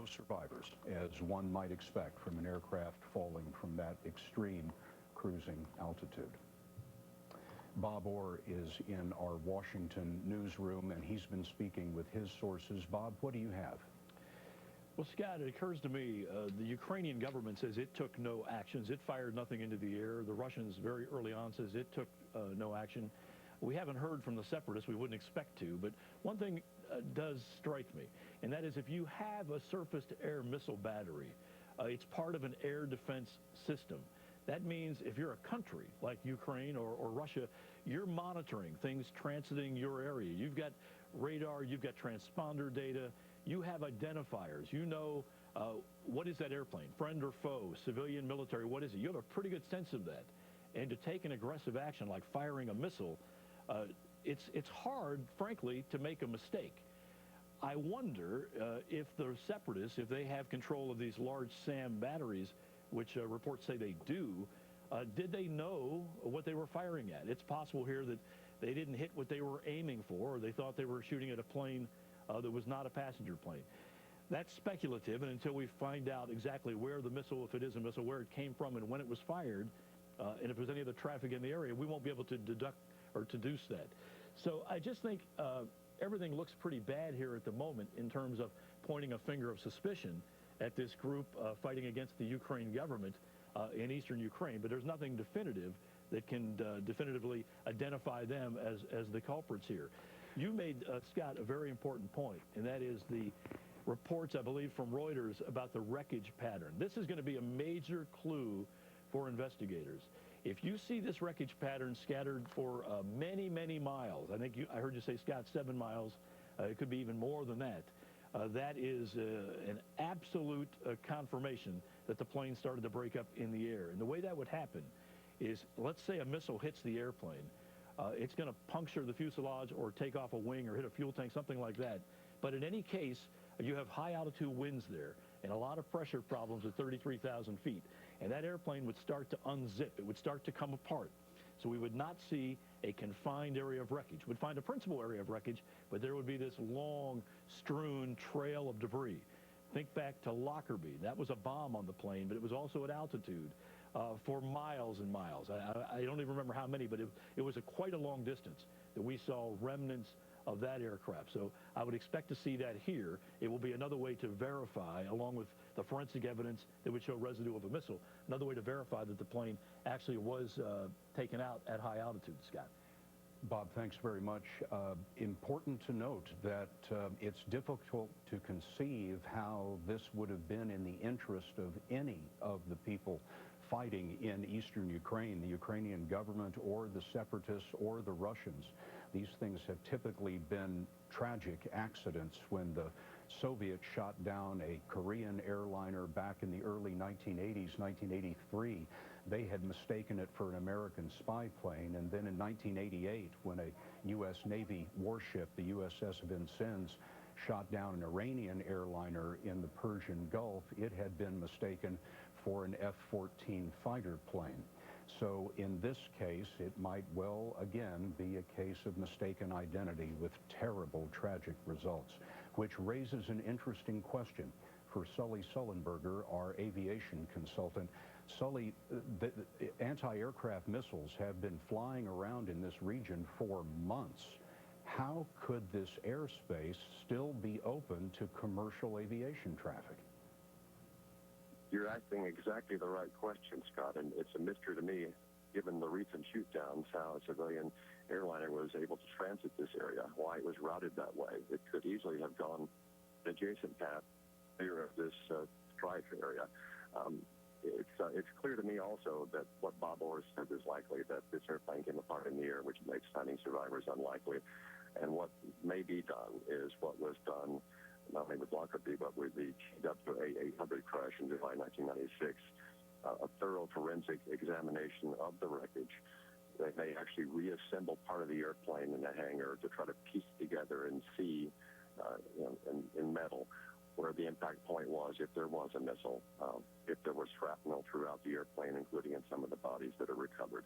no survivors, as one might expect from an aircraft falling from that extreme cruising altitude. Bob Orr is in our Washington newsroom, and he's been speaking with his sources. Bob, what do you have? Well, Scott, it occurs to me the Ukrainian government says it took no actions. It fired nothing into the air. The Russians very early on says it took no action. We haven't heard from the separatists. We wouldn't expect to. But one thing does strike me, and that is if you have a surface-to-air missile battery, it's part of an air defense system. That means if you're a country like Ukraine or Russia, you're monitoring things transiting your area. You've got radar, you've got transponder data, you have identifiers. You know what is that airplane, friend or foe, civilian, military, what is it? You have a pretty good sense of that. And to take an aggressive action like firing a missile, it's hard, frankly, to make a mistake. I wonder if the separatists, if they have control of these large SAM batteries, which reports say they do, did they know what they were firing at? It's possible here that they didn't hit what they were aiming for, or they thought they were shooting at a plane that was not a passenger plane. That's speculative, and until we find out exactly where the missile, if it is a missile, where it came from and when it was fired, and if there's any other traffic in the area, we won't be able to deduct or deduce that. So I just think everything looks pretty bad here at the moment in terms of pointing a finger of suspicion at this group fighting against the Ukraine government in eastern Ukraine, but there's nothing definitive that can definitively identify them as the culprits here. You made, Scott, a very important point, and that is the reports, I believe, from Reuters about the wreckage pattern. This is going to be a major clue for investigators. If you see this wreckage pattern scattered for many, many miles, I think I heard you say, Scott, 7 miles, it could be even more than that, that is an absolute confirmation that the plane started to break up in the air. And the way that would happen is, let's say a missile hits the airplane. It's going to puncture the fuselage or take off a wing or hit a fuel tank, something like that. But in any case, you have high altitude winds there and a lot of pressure problems at 33,000 feet. And that airplane would start to unzip. It would start to come apart. So we would not see a confined area of wreckage. We'd find a principal area of wreckage, but there would be this long, strewn trail of debris. Think back to Lockerbie. That was a bomb on the plane, but it was also at altitude for miles and miles. I don't even remember how many, but it was quite a long distance that we saw remnants of that aircraft. So I would expect to see that here. It will be another way to verify, along with the forensic evidence that would show residue of a missile, another way to verify that the plane actually was taken out at high altitude, Scott. Bob, thanks very much. Important to note that it's difficult to conceive how this would have been in the interest of any of the people fighting in eastern Ukraine, the Ukrainian government or the separatists or the Russians. These things have typically been tragic accidents. When the Soviets shot down a Korean airliner back in the early 1980s, 1983, they had mistaken it for an American spy plane. And then in 1988, when a U.S. Navy warship, the USS Vincennes, shot down an Iranian airliner in the Persian Gulf, it had been mistaken for an F-14 fighter plane. So in this case, it might well again be a case of mistaken identity with terrible, tragic results, which raises an interesting question for Sully Sullenberger, our aviation consultant. Sully, the anti-aircraft missiles have been flying around in this region for months. How could this airspace still be open to commercial aviation traffic? You're asking exactly the right question, Scott, and it's a mystery to me, given the recent shoot-downs, how a civilian airliner was able to transit this area, why it was routed that way. It could easily have gone an adjacent path near this strife area. It's clear to me also that what Bob Orr said is likely, that this airplane came apart in the air, which makes finding survivors unlikely. And what may be done is what was done not only with Lockerbie, but with the TWA-800 crash in July 1996, a thorough forensic examination of the wreckage. They may actually reassemble part of the airplane in the hangar to try to piece together and see in metal where the impact point was, if there was a missile, if there was shrapnel throughout the airplane, including in some of the bodies that are recovered.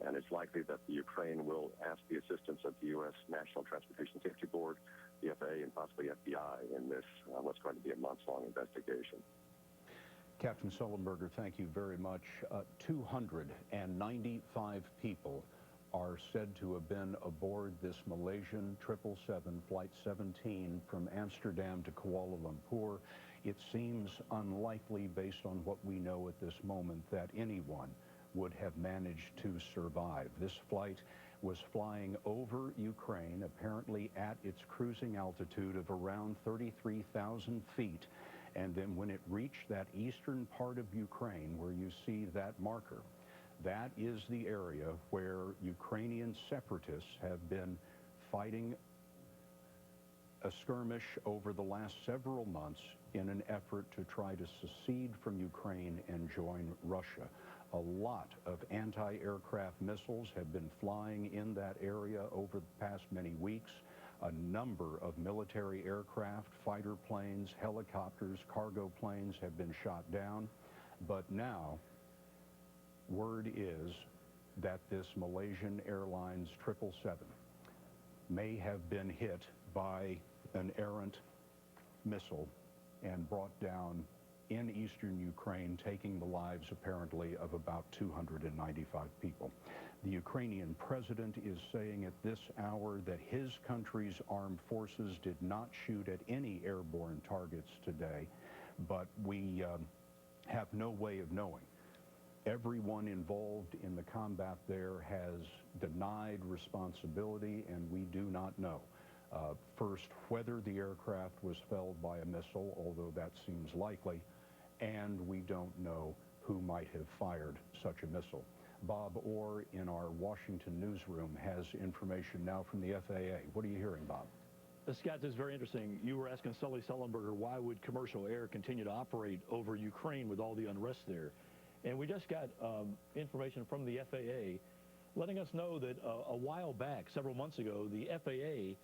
And it's likely that the Ukraine will ask the assistance of the U.S. National Transportation Safety Board the FAA and possibly FBI in this, what's going to be a months-long investigation. Captain Sullenberger, thank you very much. 295 people are said to have been aboard this Malaysian 777 Flight 17 from Amsterdam to Kuala Lumpur. It seems unlikely, based on what we know at this moment, that anyone would have managed to survive. This flight was flying over Ukraine, apparently at its cruising altitude of around 33,000 feet. And then when it reached that eastern part of Ukraine where you see that marker, that is the area where Ukrainian separatists have been fighting a skirmish over the last several months in an effort to try to secede from Ukraine and join Russia. A lot of anti-aircraft missiles have been flying in that area over the past many weeks. A number of military aircraft, fighter planes, helicopters, cargo planes have been shot down. But now, word is that this Malaysian Airlines 777 may have been hit by an errant missile and brought down in eastern Ukraine, taking the lives apparently of about 295 people. The Ukrainian president is saying at this hour that his country's armed forces did not shoot at any airborne targets today, but we have no way of knowing. Everyone involved in the combat there has denied responsibility, and we do not know. First, whether the aircraft was felled by a missile, although that seems likely, and we don't know who might have fired such a missile. Bob Orr in our Washington newsroom has information now from the FAA. What are you hearing, Bob? Scott, this is very interesting. You were asking Sully Sullenberger, why would commercial air continue to operate over Ukraine with all the unrest there? And we just got information from the FAA letting us know that a while back, several months ago, the FAA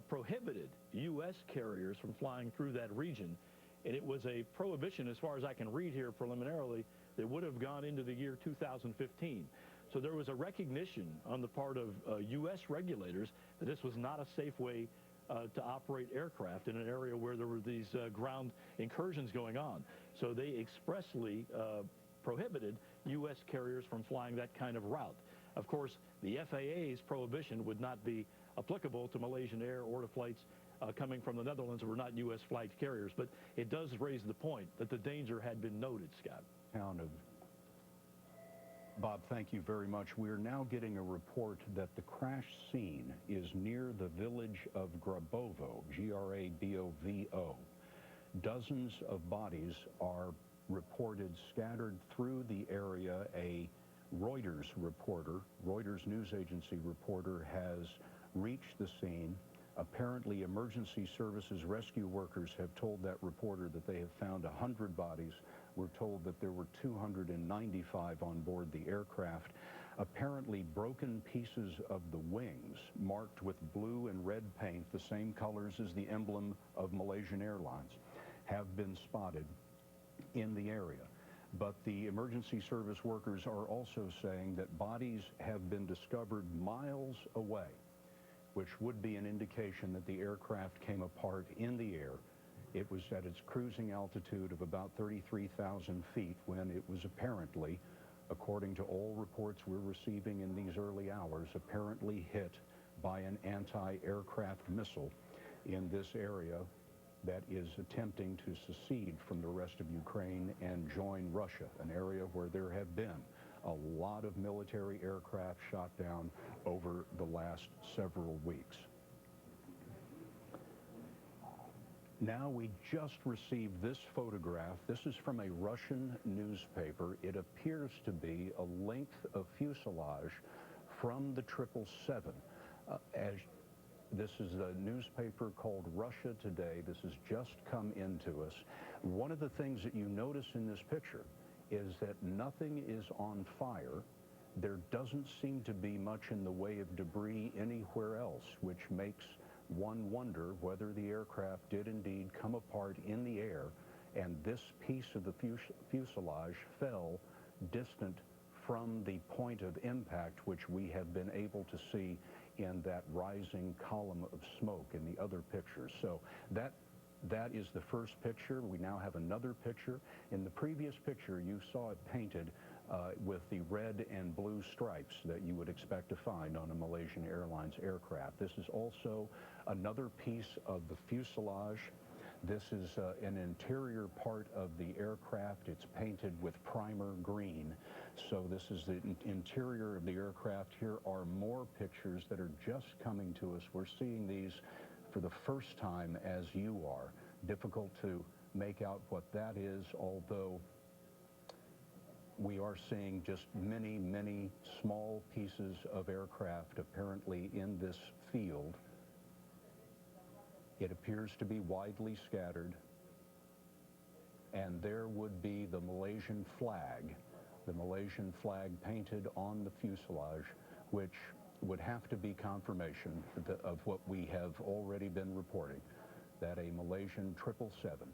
prohibited U.S. carriers from flying through that region. And it was a prohibition, as far as I can read here preliminarily, that would have gone into the year 2015. So there was a recognition on the part of U.S. regulators that this was not a safe way to operate aircraft in an area where there were these ground incursions going on. So they expressly prohibited U.S. carriers from flying that kind of route. Of course, the FAA's prohibition would not be applicable to Malaysian Air or to flights coming from the Netherlands that were not U.S. flight carriers. But it does raise the point that the danger had been noted, Scott. Bob, thank you very much. We're now getting a report that the crash scene is near the village of Grabovo, G-R-A-B-O-V-O. Dozens of bodies are reported scattered through the area. A Reuters news agency reporter, has reached the scene. Apparently, emergency services rescue workers have told that reporter that they have found 100 bodies. We're told that there were 295 on board the aircraft. Apparently, broken pieces of the wings, marked with blue and red paint, the same colors as the emblem of Malaysian Airlines, have been spotted in the area. But the emergency service workers are also saying that bodies have been discovered miles away, which would be an indication that the aircraft came apart in the air. It was at its cruising altitude of about 33,000 feet when it was apparently, according to all reports we're receiving in these early hours, apparently hit by an anti-aircraft missile in this area that is attempting to secede from the rest of Ukraine and join Russia, an area where there have been a lot of military aircraft shot down over the last several weeks. Now we just received this photograph. This is from a Russian newspaper. It appears to be a length of fuselage from the 777. This is a newspaper called Russia Today. This has just come into us. One of the things that you notice in this picture is that nothing is on fire. There doesn't seem to be much in the way of debris anywhere else, which makes one wonder whether the aircraft did indeed come apart in the air, and this piece of the fuselage fell distant from the point of impact, which we have been able to see in that rising column of smoke in the other pictures. So that is the first picture. We now have another picture. In the previous picture, you saw it painted with the red and blue stripes that you would expect to find on a Malaysian Airlines aircraft. This is also another piece of the fuselage. This is an interior part of the aircraft. It's painted with primer green. So this is the interior of the aircraft. Here are more pictures that are just coming to us. We're seeing these for the first time as you are. Difficult to make out what that is, although we are seeing just many, many small pieces of aircraft apparently in this field. It appears to be widely scattered, and there would be the Malaysian flag painted on the fuselage, which would have to be confirmation of what we have already been reporting, that a Malaysian 777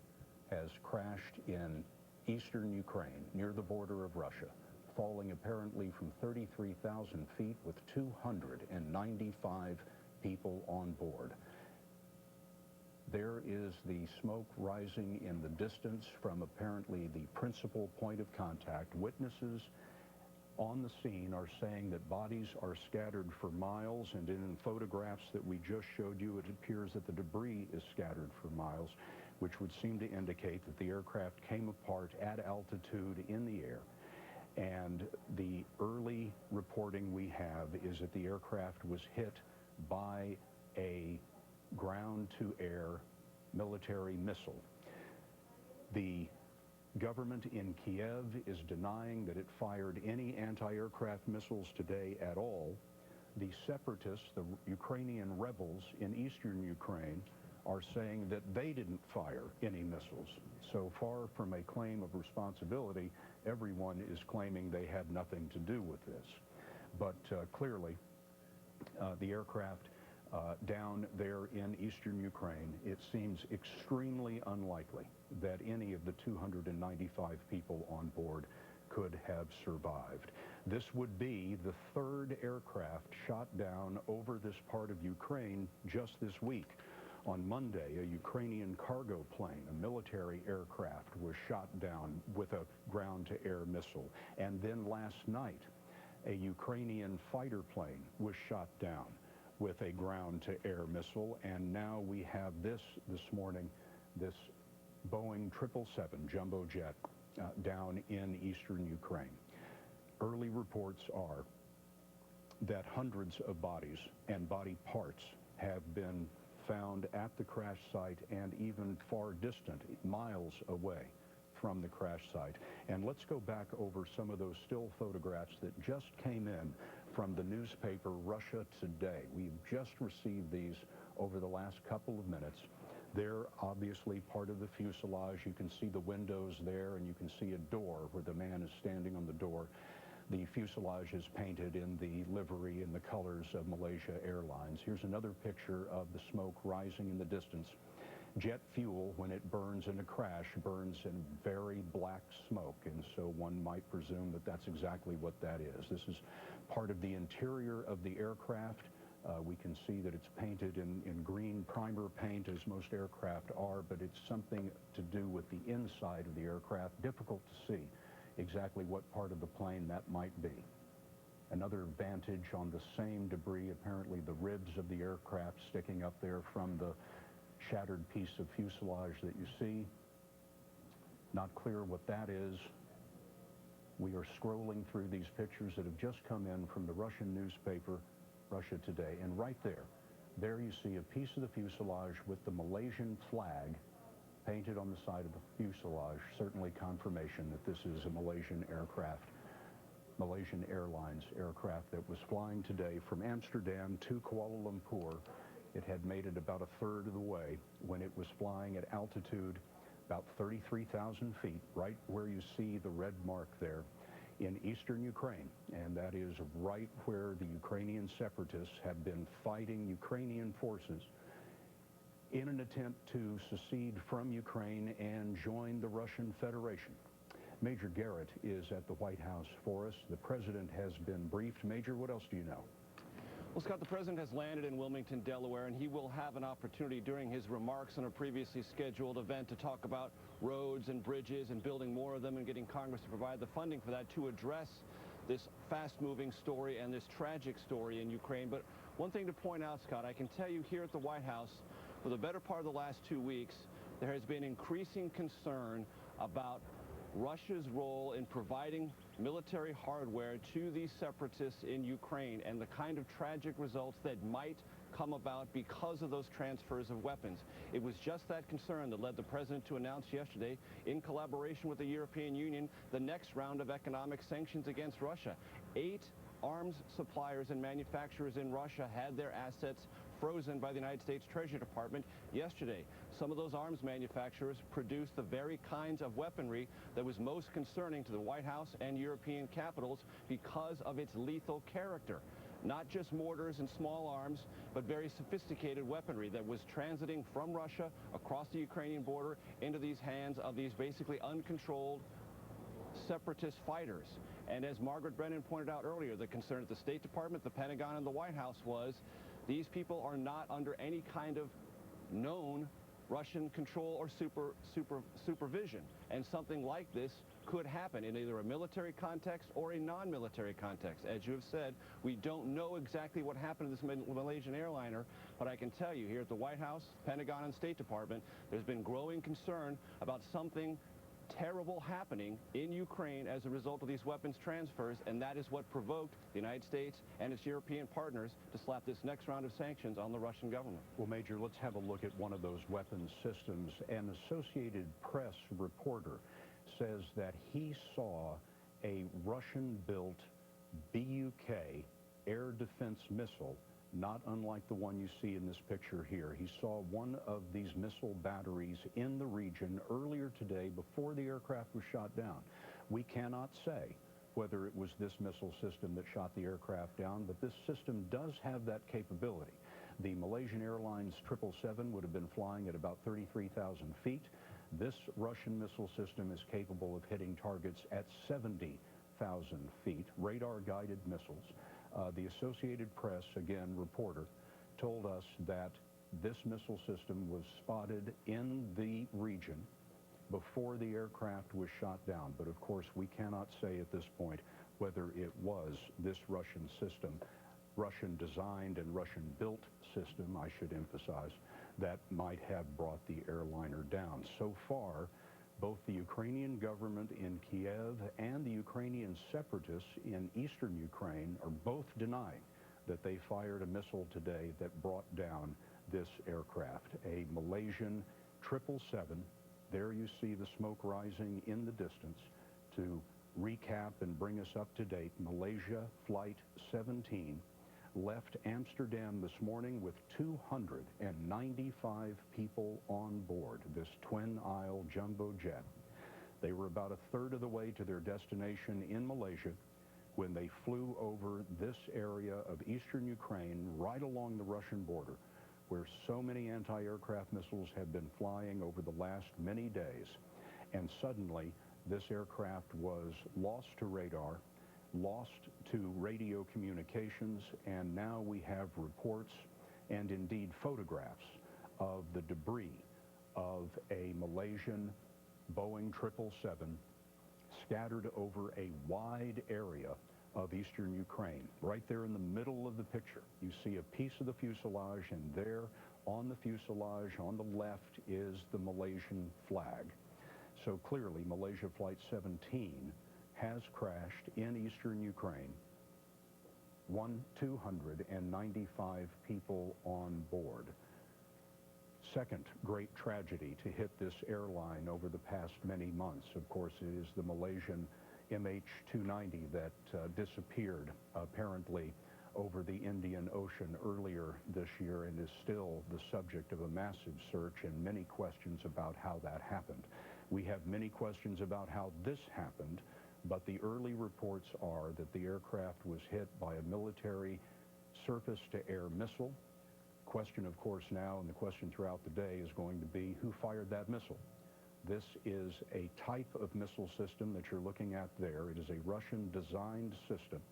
has crashed in eastern Ukraine near the border of Russia, falling apparently from 33,000 feet with 295 people on board. There is the smoke rising in the distance from apparently the principal point of contact. Witnesses on the scene are saying that bodies are scattered for miles, and in photographs that we just showed you, it appears that the debris is scattered for miles, which would seem to indicate that the aircraft came apart at altitude in the air. And the early reporting we have is that the aircraft was hit by a ground-to-air military missile. The government in Kiev is denying that it fired any anti-aircraft missiles today at all. The separatists, the Ukrainian rebels in eastern Ukraine, are saying that they didn't fire any missiles. So far from a claim of responsibility, everyone is claiming they had nothing to do with this. But clearly, the aircraft down there in eastern Ukraine, it seems extremely unlikely that any of the 295 people on board could have survived. This would be the third aircraft shot down over this part of Ukraine just this week. On Monday, a Ukrainian cargo plane, a military aircraft, was shot down with a ground-to-air missile. And then last night, a Ukrainian fighter plane was shot down with a ground-to-air missile. And now we have this morning, this Boeing 777 jumbo jet down in eastern Ukraine. Early reports are that hundreds of bodies and body parts have been found at the crash site and even far distant, miles away from the crash site. And let's go back over some of those still photographs that just came in from the newspaper Russia Today. We've just received these over the last couple of minutes. They're obviously part of the fuselage. You can see the windows there, and you can see a door where the man is standing on the door. The fuselage is painted in the livery and the colors of Malaysia Airlines. Here's another picture of the smoke rising in the distance. Jet fuel, when it burns in a crash, burns in very black smoke, and so one might presume that that's exactly what that is. This is part of the interior of the aircraft. We can see that it's painted in green primer paint, as most aircraft are, but it's something to do with the inside of the aircraft. Difficult to see exactly what part of the plane that might be. Another vantage on the same debris, apparently the ribs of the aircraft sticking up there from the shattered piece of fuselage that you see. Not clear what that is. We are scrolling through these pictures that have just come in from the Russian newspaper, Russia Today, and right there you see a piece of the fuselage with the Malaysian flag painted on the side of the fuselage, certainly confirmation that this is a Malaysian aircraft, Malaysian Airlines aircraft that was flying today from Amsterdam to Kuala Lumpur. It had made it about a third of the way when it was flying at altitude about 33,000 feet, right where you see the red mark there in eastern Ukraine. And that is right where the Ukrainian separatists have been fighting Ukrainian forces in an attempt to secede from Ukraine and join the Russian Federation. Major Garrett is at the White House for us. The president has been briefed. Major, what else do you know? Well, Scott, the president has landed in Wilmington, Delaware, and he will have an opportunity during his remarks on a previously scheduled event to talk about roads and bridges and building more of them and getting Congress to provide the funding for that to address this fast-moving story and this tragic story in Ukraine. But one thing to point out, Scott, I can tell you here at the White House, for the better part of the last 2 weeks, there has been increasing concern about Russia's role in providing military hardware to these separatists in Ukraine and the kind of tragic results that might come about because of those transfers of weapons. It was just that concern that led the president to announce yesterday, in collaboration with the European Union, the next round of economic sanctions against Russia. 8 arms suppliers and manufacturers in Russia had their assets frozen by the United States Treasury Department yesterday. Some of those arms manufacturers produced the very kinds of weaponry that was most concerning to the White House and European capitals because of its lethal character. Not just mortars and small arms, but very sophisticated weaponry that was transiting from Russia across the Ukrainian border into these hands of these basically uncontrolled separatist fighters. And as Margaret Brennan pointed out earlier, the concern at the State Department, the Pentagon, and the White House was these people are not under any kind of known Russian control or supervision. And something like this could happen in either a military context or a non-military context. As you have said, we don't know exactly what happened to this Malaysian airliner, but I can tell you here at the White House, Pentagon, and State Department, there's been growing concern about something terrible happening in Ukraine as a result of these weapons transfers, and that is what provoked the United States and its European partners to slap this next round of sanctions on the Russian government. Well, Major, let's have a look at one of those weapons systems. An Associated Press reporter says that he saw a Russian-built BUK air defense missile, not unlike the one you see in this picture here. He saw one of these missile batteries in the region earlier today before the aircraft was shot down. We cannot say whether it was this missile system that shot the aircraft down, but this system does have that capability. The Malaysian Airlines 777 would have been flying at about 33,000 feet. This Russian missile system is capable of hitting targets at 70,000 feet, radar-guided missiles. The Associated Press, again, reporter, told us that this missile system was spotted in the region before the aircraft was shot down. But of course, we cannot say at this point whether it was this Russian system, Russian-designed and Russian-built system, I should emphasize, that might have brought the airliner down. So far, both the Ukrainian government in Kiev and the Ukrainian separatists in eastern Ukraine are both denying that they fired a missile today that brought down this aircraft, a Malaysian 777. There you see the smoke rising in the distance. To recap and bring us up to date, Malaysia Flight 17 left Amsterdam this morning with 295 people on board this twin-aisle jumbo jet. They were about a third of the way to their destination in Malaysia when they flew over this area of eastern Ukraine right along the Russian border, where so many anti-aircraft missiles have been flying over the last many days. And suddenly, this aircraft was lost to radar, lost to radio communications, and now we have reports and indeed photographs of the debris of a Malaysian Boeing 777 scattered over a wide area of eastern Ukraine. Right there in the middle of the picture, you see a piece of the fuselage, and there on the fuselage on the left is the Malaysian flag. So clearly, Malaysia Flight 17 has crashed in eastern Ukraine. 295 people on board. Second great tragedy to hit this airline over the past many months, of course, is the Malaysian MH17 that disappeared apparently over the Indian Ocean earlier this year and is still the subject of a massive search and many questions about how that happened. We have many questions about how this happened, but the early reports are that the aircraft was hit by a military surface-to-air missile. Question, of course, now, and the question throughout the day is going to be, who fired that missile? This is a type of missile system that you're looking at there. It is a Russian-designed system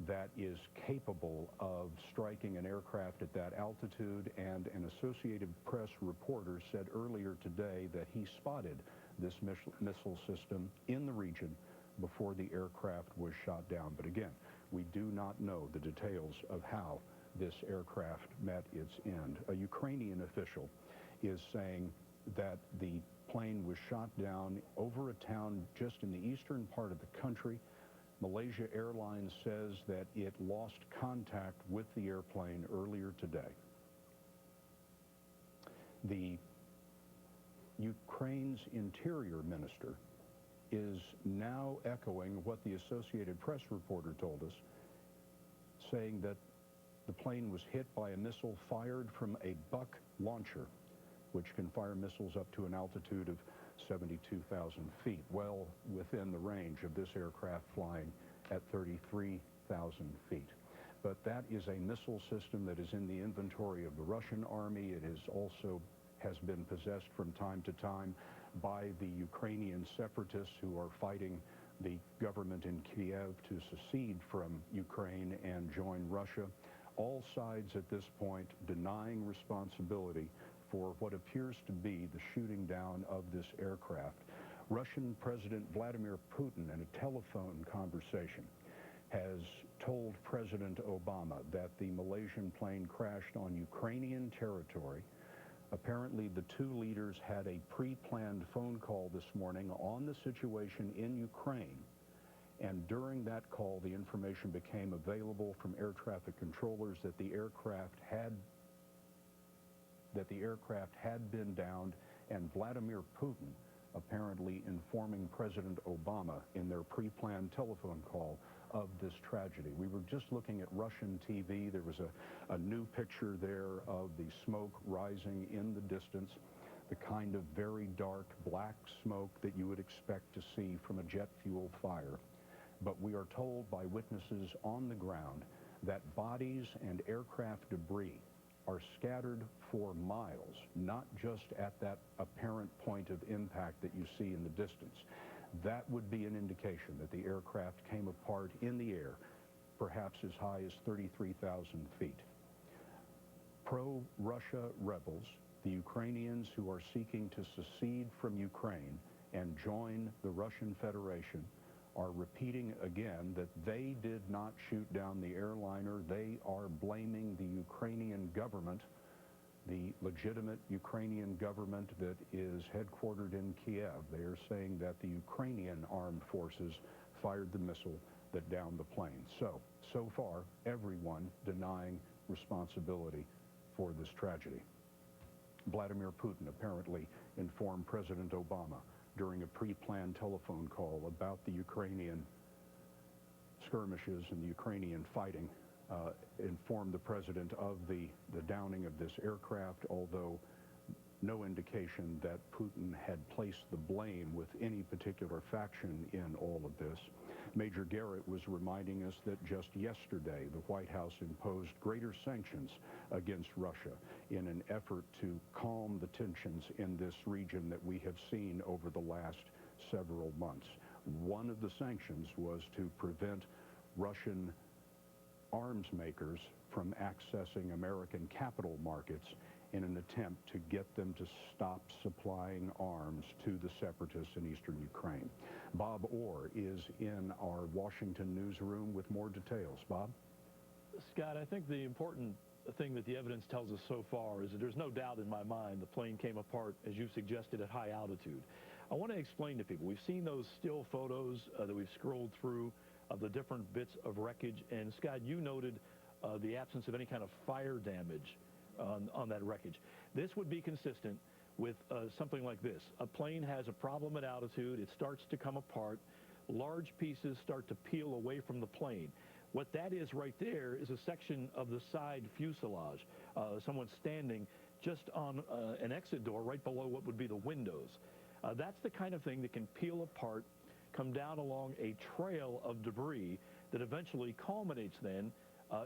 that is capable of striking an aircraft at that altitude, and an Associated Press reporter said earlier today that he spotted this missile system in the region before the aircraft was shot down. But again, we do not know the details of how this aircraft met its end. A Ukrainian official is saying that the plane was shot down over a town just in the eastern part of the country. Malaysia Airlines says that it lost contact with the airplane earlier today. The Ukraine's interior minister is now echoing what the Associated Press reporter told us, saying that the plane was hit by a missile fired from a Buck launcher, which can fire missiles up to an altitude of 72,000 feet, well within the range of this aircraft flying at 33,000 feet. But that is a missile system that is in the inventory of the Russian army. It is also has been possessed from time to time by the Ukrainian separatists who are fighting the government in Kiev to secede from Ukraine and join Russia. All sides at this point denying responsibility for what appears to be the shooting down of this aircraft. Russian President Vladimir Putin, in a telephone conversation, has told President Obama that the Malaysian plane crashed on Ukrainian territory. Apparently, the two leaders had a pre-planned phone call this morning on the situation in Ukraine. And during that call, the information became available from air traffic controllers that the aircraft had been downed, and Vladimir Putin apparently informing President Obama in their pre-planned telephone call of this tragedy. We were just looking at Russian TV. There was a new picture there of the smoke rising in the distance, the kind of very dark black smoke that you would expect to see from a jet fuel fire. But we are told by witnesses on the ground that bodies and aircraft debris are scattered for miles, not just at that apparent point of impact that you see in the distance. That would be an indication that the aircraft came apart in the air, perhaps as high as 33,000 feet. Pro-Russia rebels, the Ukrainians who are seeking to secede from Ukraine and join the Russian Federation, are repeating again that they did not shoot down the airliner. They are blaming the Ukrainian government, the legitimate Ukrainian government that is headquartered in Kiev. They are saying that the Ukrainian armed forces fired the missile that downed the plane. So far, everyone denying responsibility for this tragedy. Vladimir Putin apparently informed President Obama during a pre-planned telephone call about the Ukrainian skirmishes and the Ukrainian fighting, informed the president of the downing of this aircraft, although no indication that Putin had placed the blame with any particular faction in all of this. Major Garrett was reminding us that just yesterday the White House imposed greater sanctions against Russia in an effort to calm the tensions in this region that we have seen over the last several months. One of the sanctions was to prevent Russian arms makers from accessing American capital markets in an attempt to get them to stop supplying arms to the separatists in eastern Ukraine. Bob Orr is in our Washington newsroom with more details. Bob? Scott, I think the important thing that the evidence tells us so far is that there's no doubt in my mind the plane came apart, as you suggested, at high altitude. I want to explain to people, we've seen those still photos that we've scrolled through of the different bits of wreckage, and Scott, you noted the absence of any kind of fire damage on that wreckage. This would be consistent with something like this. A plane has a problem at altitude, it starts to come apart, large pieces start to peel away from the plane. What that is right there is a section of the side fuselage. Someone standing just on an exit door right below what would be the windows. That's the kind of thing that can peel apart, come down along a trail of debris that eventually culminates then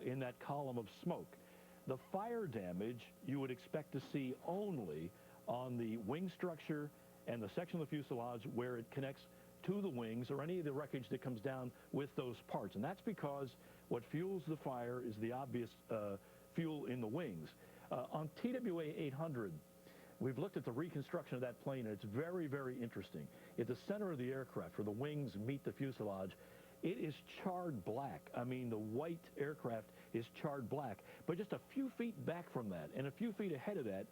in that column of smoke. The fire damage you would expect to see only on the wing structure and the section of the fuselage where it connects to the wings or any of the wreckage that comes down with those parts. And that's because what fuels the fire is the obvious fuel in the wings. On TWA 800, we've looked at the reconstruction of that plane, and it's very, very interesting. At the center of the aircraft, where the wings meet the fuselage, it is charred black. I mean, the white aircraft is charred black. But just a few feet back from that and a few feet ahead of that,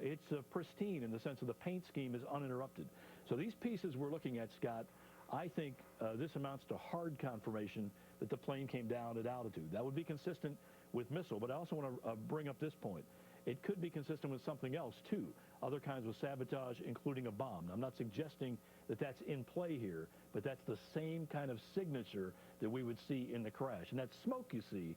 it's pristine in the sense of the paint scheme is uninterrupted. So these pieces we're looking at, Scott, I think this amounts to hard confirmation that the plane came down at altitude. That would be consistent with missile, but I also want to bring up this point. It could be consistent with something else, too, other kinds of sabotage, including a bomb. Now, I'm not suggesting that that's in play here, but that's the same kind of signature that we would see in the crash. And that smoke you see,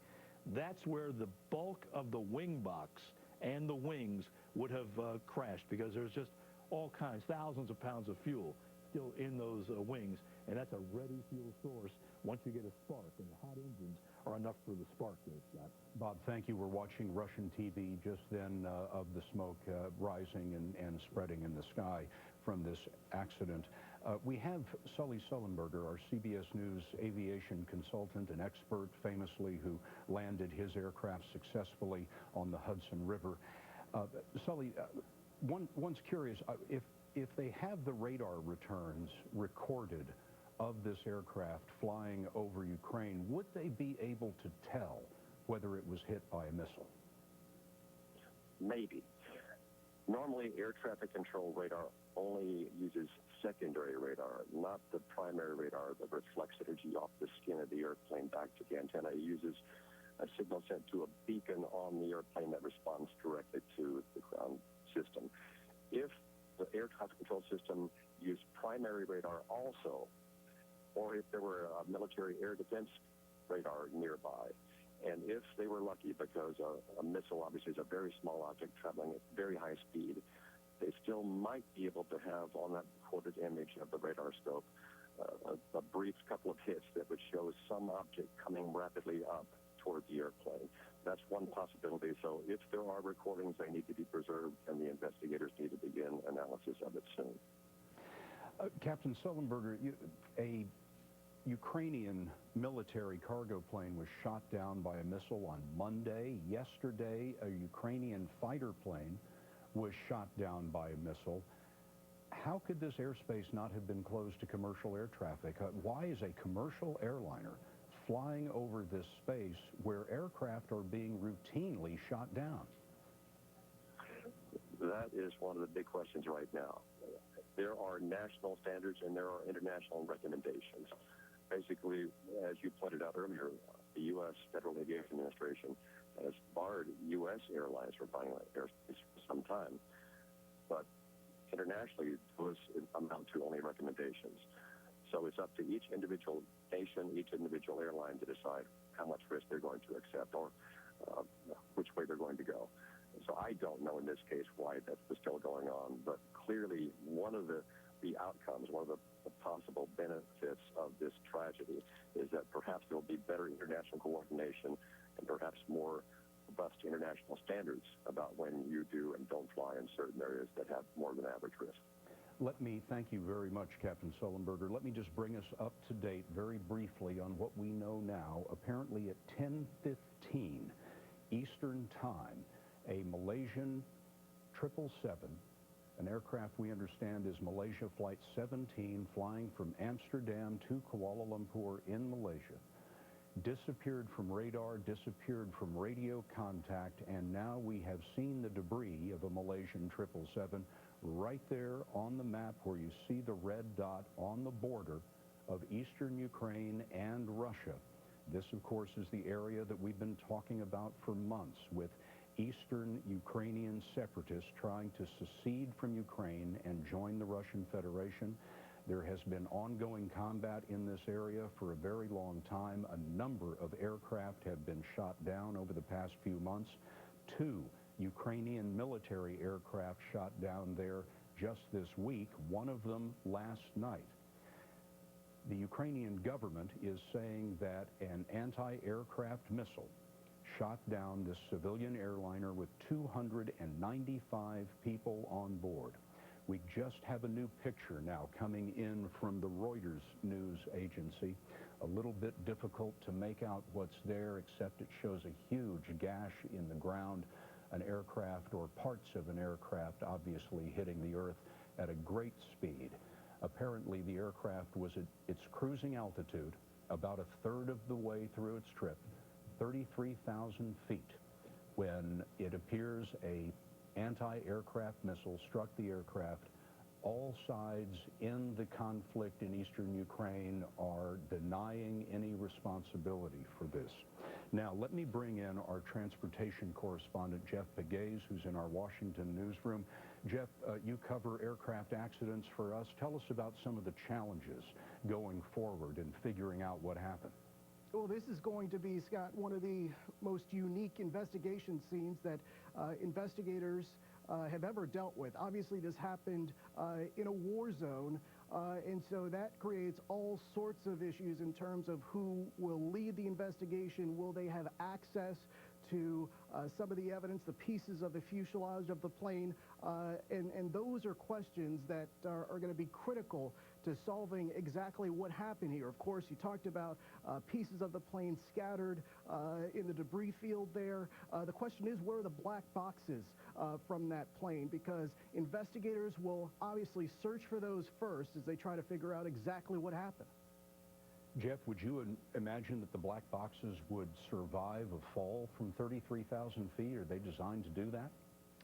that's where the bulk of the wing box and the wings would have crashed, because there's just all kinds, thousands of pounds of fuel still in those wings, and that's a ready fuel source once you get a spark, and the hot engines are enough for the spark there, Scott. Bob, thank you. We're watching Russian TV just then of the smoke rising and spreading in the sky from this accident. We have Sully Sullenberger, our CBS News aviation consultant and expert, famously, who landed his aircraft successfully on the Hudson River. Sully, one's curious, if they have the radar returns recorded of this aircraft flying over Ukraine, would they be able to tell whether it was hit by a missile? Maybe. Normally, air traffic control radar only uses secondary radar, not the primary radar that reflects energy off the skin of the airplane back to the antenna. It uses a signal sent to a beacon on the airplane that responds directly to the ground system. If the air traffic control system used primary radar also, or if there were a military air defense radar nearby, and if they were lucky, because a missile obviously is a very small object traveling at very high speed, they still might be able to have on that recorded image of the radar scope a brief couple of hits that would show some object coming rapidly up toward the airplane. That's one possibility. So if there are recordings, they need to be preserved, and the investigators need to begin analysis of it soon. Captain Sullenberger, a Ukrainian military cargo plane was shot down by a missile on Monday. Yesterday, a Ukrainian fighter plane was shot down by a missile. How could this airspace not have been closed to commercial air traffic? Why is a commercial airliner flying over this space where aircraft are being routinely shot down? That is one of the big questions right now. There are national standards and there are international recommendations. Basically, as you pointed out earlier, the U.S. Federal Aviation Administration has barred U.S. airlines from flying airspace for some time. But internationally, those amount to only recommendations. So it's up to each individual nation, each individual airline to decide how much risk they're going to accept or which way they're going to go. So I don't know in this case why that's still going on, but clearly one of the outcomes, one of the possible benefits of this tragedy is that perhaps there will be better international coordination and perhaps more robust international standards about when you do and don't fly in certain areas that have more than average risk. Let me thank you very much, Captain Sullenberger. Let me just bring us up to date very briefly on what we know now. Apparently at 10:15 Eastern Time, a Malaysian 777, an aircraft we understand is Malaysia Flight 17, flying from Amsterdam to Kuala Lumpur in Malaysia, disappeared from radar, disappeared from radio contact, and now we have seen the debris of a Malaysian 777 right there on the map where you see the red dot on the border of eastern Ukraine and Russia. This, of course, is the area that we've been talking about for months, with eastern Ukrainian separatists trying to secede from Ukraine and join the Russian Federation. There has been ongoing combat in this area for a very long time. A number of aircraft have been shot down over the past few months. 2 Ukrainian military aircraft shot down there just this week, one of them last night. The Ukrainian government is saying that an anti-aircraft missile shot down this civilian airliner with 295 people on board. We just have a new picture now coming in from the Reuters news agency. A little bit difficult to make out what's there, except it shows a huge gash in the ground, an aircraft or parts of an aircraft obviously hitting the earth at a great speed. Apparently the aircraft was at its cruising altitude about a third of the way through its trip, 33,000 feet, when it appears a anti-aircraft missile struck the aircraft. All sides in the conflict in eastern Ukraine are denying any responsibility for this. Now, let me bring in our transportation correspondent, Jeff Pegues, who's in our Washington newsroom. Jeff, you cover aircraft accidents for us. Tell us about some of the challenges going forward in figuring out what happened. Well, this is going to be, Scott, one of the most unique investigation scenes that investigators have ever dealt with. Obviously, this happened in a war zone, and so that creates all sorts of issues in terms of who will lead the investigation. Will they have access to some of the evidence, the pieces of the fuselage of the plane? And those are questions that are going to be critical to solving exactly what happened here. Of course, you talked about pieces of the plane scattered in the debris field there. The question is, where are the black boxes from that plane? Because investigators will obviously search for those first as they try to figure out exactly what happened. Jeff, would you imagine that the black boxes would survive a fall from 33,000 feet? Are they designed to do that?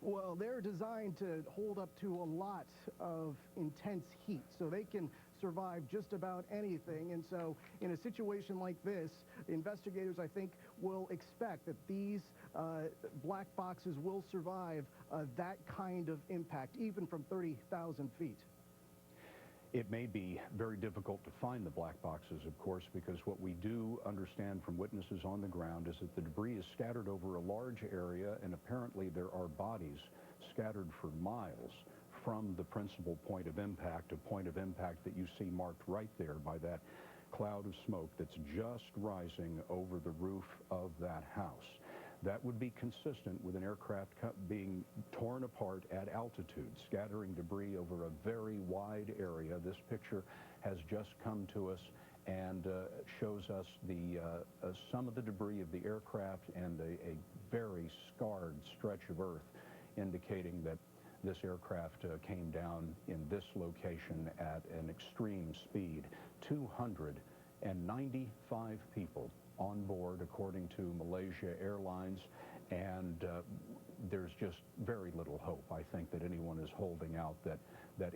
Well, they're designed to hold up to a lot of intense heat, so they can survive just about anything. And so in a situation like this, investigators, I think, will expect that these black boxes will survive that kind of impact, even from 30,000 feet. It may be very difficult to find the black boxes, of course, because what we do understand from witnesses on the ground is that the debris is scattered over a large area, and apparently there are bodies scattered for miles from the principal point of impact, a point of impact that you see marked right there by that cloud of smoke that's just rising over the roof of that house. That would be consistent with an aircraft being torn apart at altitude, scattering debris over a very wide area. This picture has just come to us and shows us some of the debris of the aircraft and a very scarred stretch of earth, indicating that this aircraft came down in this location at an extreme speed. 295 people on board, according to Malaysia Airlines, and there's just very little hope, I think, that anyone is holding out that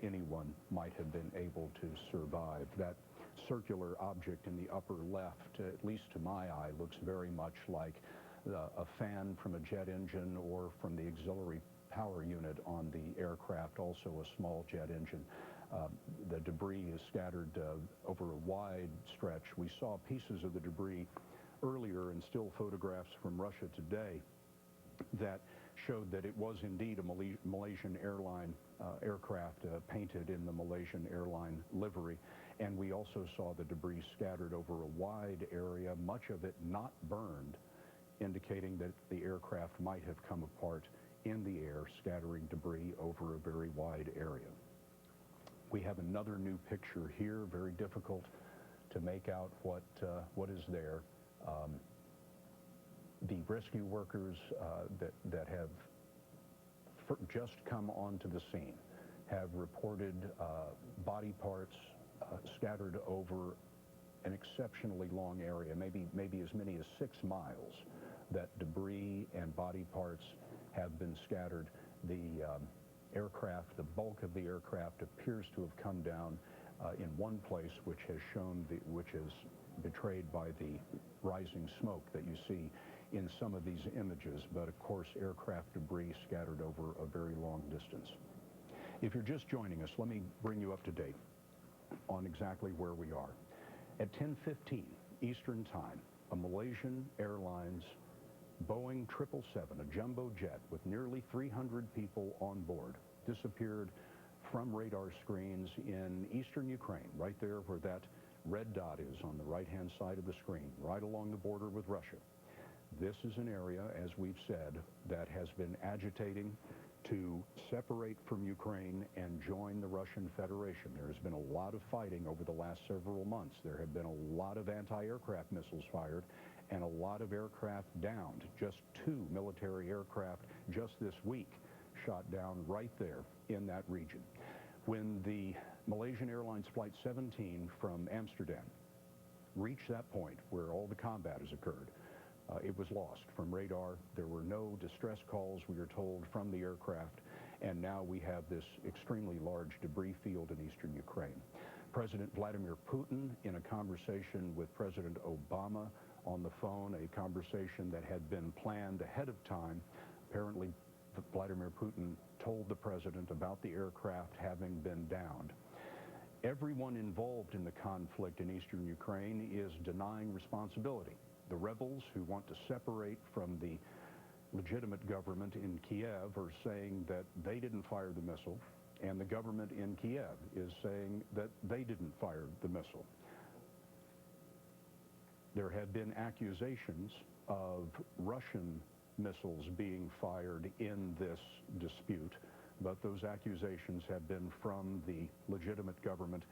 anyone might have been able to survive. That circular object in the upper left, at least to my eye, looks very much like a fan from a jet engine or from the auxiliary power unit on the aircraft, also a small jet engine. The debris is scattered over a wide stretch. We saw pieces of the debris earlier in still photographs from Russia Today that showed that it was indeed a Malaysian airline aircraft painted in the Malaysian airline livery. And we also saw the debris scattered over a wide area, much of it not burned, indicating that the aircraft might have come apart in the air, scattering debris over a very wide area. We have another new picture here, very difficult to make out what is there. The rescue workers that have just come onto the scene have reported body parts scattered over an exceptionally long area, maybe as many as 6 miles, that debris and body parts have been scattered. The aircraft, the bulk of the aircraft appears to have come down in one place, which is betrayed by the rising smoke that you see in some of these images, but of course aircraft debris scattered over a very long distance. If you're just joining us, let me bring you up to date on exactly where we are. At 10:15 Eastern Time, a Malaysian Airlines Boeing 777, a jumbo jet with nearly 300 people on board, disappeared from radar screens in eastern Ukraine, right there where that red dot is on the right-hand side of the screen, right along the border with Russia. This is an area, as we've said, that has been agitating to separate from Ukraine and join the Russian Federation. There has been a lot of fighting over the last several months. There have been a lot of anti-aircraft missiles fired and a lot of aircraft downed. Just 2 military aircraft just this week shot down right there in that region. When the Malaysian Airlines Flight 17 from Amsterdam reached that point where all the combat has occurred, it was lost from radar. There were no distress calls, we are told, from the aircraft, and now we have this extremely large debris field in eastern Ukraine. President Vladimir Putin, in a conversation with President Obama on the phone, a conversation that had been planned ahead of time, apparently Vladimir Putin told the president about the aircraft having been downed. Everyone involved in the conflict in eastern Ukraine is denying responsibility. The rebels who want to separate from the legitimate government in Kiev are saying that they didn't fire the missile, and the government in Kiev is saying that they didn't fire the missile. There have been accusations of Russian missiles being fired in this dispute, but those accusations have been from the legitimate government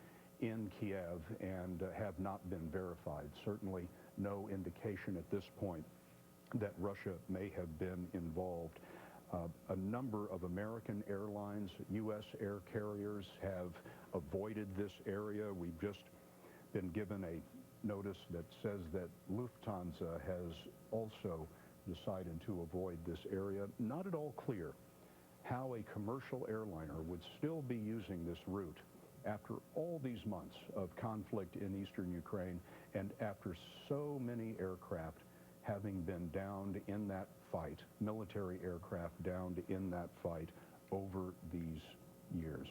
in Kiev and have not been verified. Certainly no indication at this point that Russia may have been involved. A number of American airlines, US air carriers, have avoided this area. We've just been given a notice that says that Lufthansa has also decided to avoid this area. Not at all clear how a commercial airliner would still be using this route after all these months of conflict in eastern Ukraine and after so many aircraft having been downed in that fight, military aircraft downed in that fight over these years.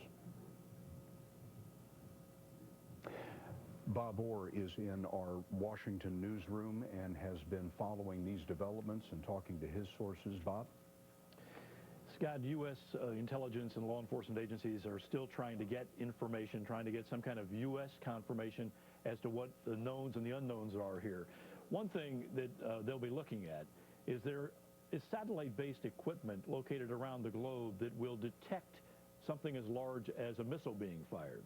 Bob Orr is in our Washington newsroom and has been following these developments and talking to his sources. Bob? Scott, U.S. intelligence and law enforcement agencies are still trying to get information, trying to get some kind of U.S. confirmation as to what the knowns and the unknowns are here. One thing that they'll be looking at is there is satellite-based equipment located around the globe that will detect something as large as a missile being fired.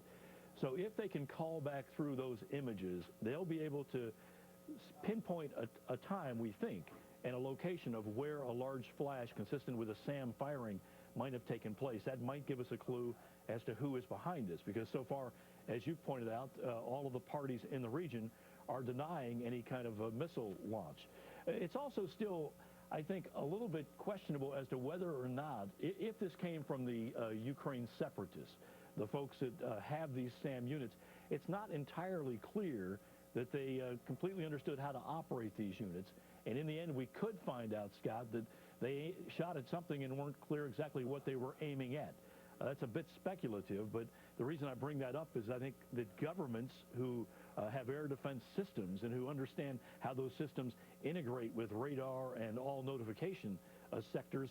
So if they can call back through those images, they'll be able to pinpoint a time, we think, and a location of where a large flash consistent with a SAM firing might have taken place. That might give us a clue as to who is behind this, because so far, as you pointed out, all of the parties in the region are denying any kind of a missile launch. It's also still, I think, a little bit questionable as to whether or not, if this came from the Ukraine separatists, the folks that have these SAM units, it's not entirely clear that they completely understood how to operate these units. And in the end, we could find out, Scott, that they shot at something and weren't clear exactly what they were aiming at. That's a bit speculative, but the reason I bring that up is I think that governments who have air defense systems and who understand how those systems integrate with radar and all notification sectors